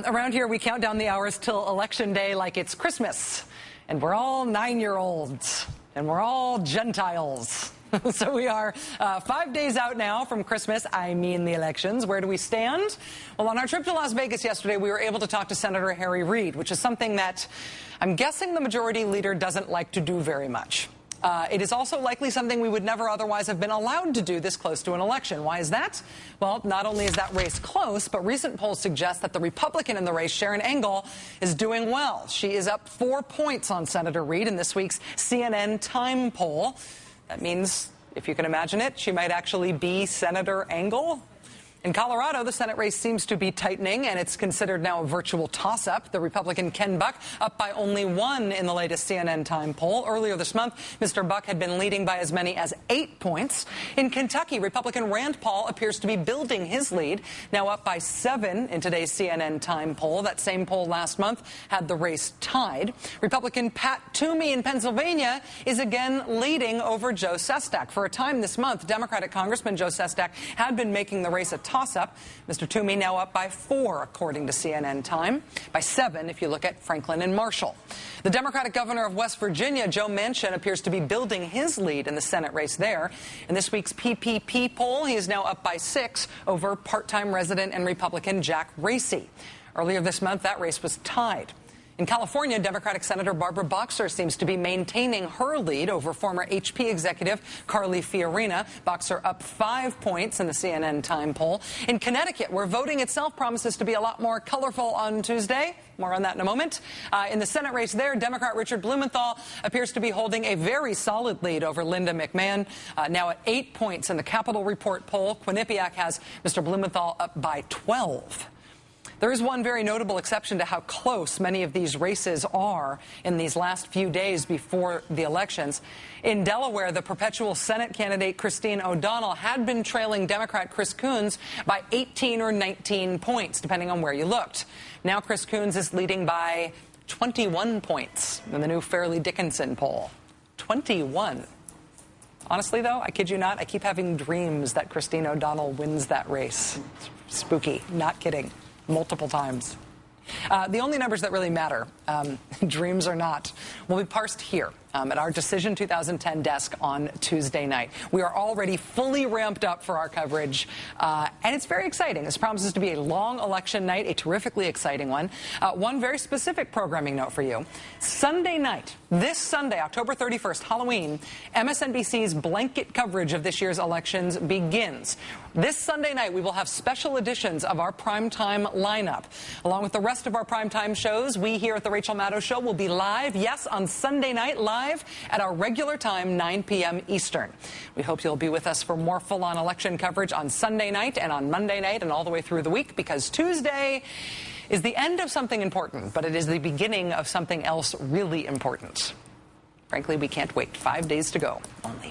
Around here, we count down the hours till Election Day like it's Christmas. And we're all 9-year-olds. And we're all Gentiles. So we are 5 days out now from Christmas. I mean the elections. Where do we stand? Well, on our trip to Las Vegas yesterday, we were able to talk to Senator Harry Reid, which is something that I'm guessing the majority leader doesn't like to do very much. It is also likely something we would never otherwise have been allowed to do this close to an election. Why is that? Well, not only is that race close, but recent polls suggest that the Republican in the race, Sharon Engel, is doing well. She is up 4 points on Senator Reid in this week's CNN Time poll. That means, if you can imagine it, she might actually be Senator Engel. In Colorado, the Senate race seems to be tightening, and it's considered now a virtual toss-up. The Republican Ken Buck up by only 1 in the latest CNN Time poll. Earlier this month, Mr. Buck had been leading by as many as 8 points. In Kentucky, Republican Rand Paul appears to be building his lead, now up by 7 in today's CNN Time poll. That same poll last month had the race tied. Republican Pat Toomey in Pennsylvania is again leading over Joe Sestak. For a time this month, Democratic Congressman Joe Sestak had been making the race a toss-up. Mr. Toomey now up by 4, according to CNN Time, by 7 if you look at Franklin and Marshall. The Democratic governor of West Virginia, Joe Manchin, appears to be building his lead in the Senate race there. In this week's PPP poll, he is now up by 6 over part-time resident and Republican Jack Racy. Earlier this month, that race was tied. In California, Democratic Senator Barbara Boxer seems to be maintaining her lead over former HP executive Carly Fiorina. Boxer up 5 points in the CNN Time poll. In Connecticut, where voting itself promises to be a lot more colorful on Tuesday. More on that in a moment. In the Senate race there, Democrat Richard Blumenthal appears to be holding a very solid lead over Linda McMahon, now at 8 points in the Capitol Report poll. Quinnipiac has Mr. Blumenthal up by 12. There is one very notable exception to how close many of these races are in these last few days before the elections. In Delaware, the perpetual Senate candidate Christine O'Donnell had been trailing Democrat Chris Coons by 18 or 19 points, depending on where you looked. Now Chris Coons is leading by 21 points in the new Fairleigh Dickinson poll. 21. Honestly, though, I kid you not, I keep having dreams that Christine O'Donnell wins that race. It's spooky. Not kidding. Multiple times. The only numbers that really matter, dreams or not, will be parsed here at our Decision 2010 desk on Tuesday night. We are already fully ramped up for our coverage, and it's very exciting. This promises to be a long election night, a terrifically exciting one. One very specific programming note for you. Sunday night, this Sunday, October 31st, Halloween, MSNBC's blanket coverage of this year's elections begins. This Sunday night, we will have special editions of our primetime lineup. Along with the rest of our primetime shows, we here at The Rachel Maddow Show will be live, yes, on Sunday night, live at our regular time, 9 p.m. Eastern. We hope you'll be with us for more full-on election coverage on Sunday night and on Monday night and all the way through the week, because Tuesday is the end of something important, but it is the beginning of something else really important. Frankly, we can't wait. 5 days to go. Only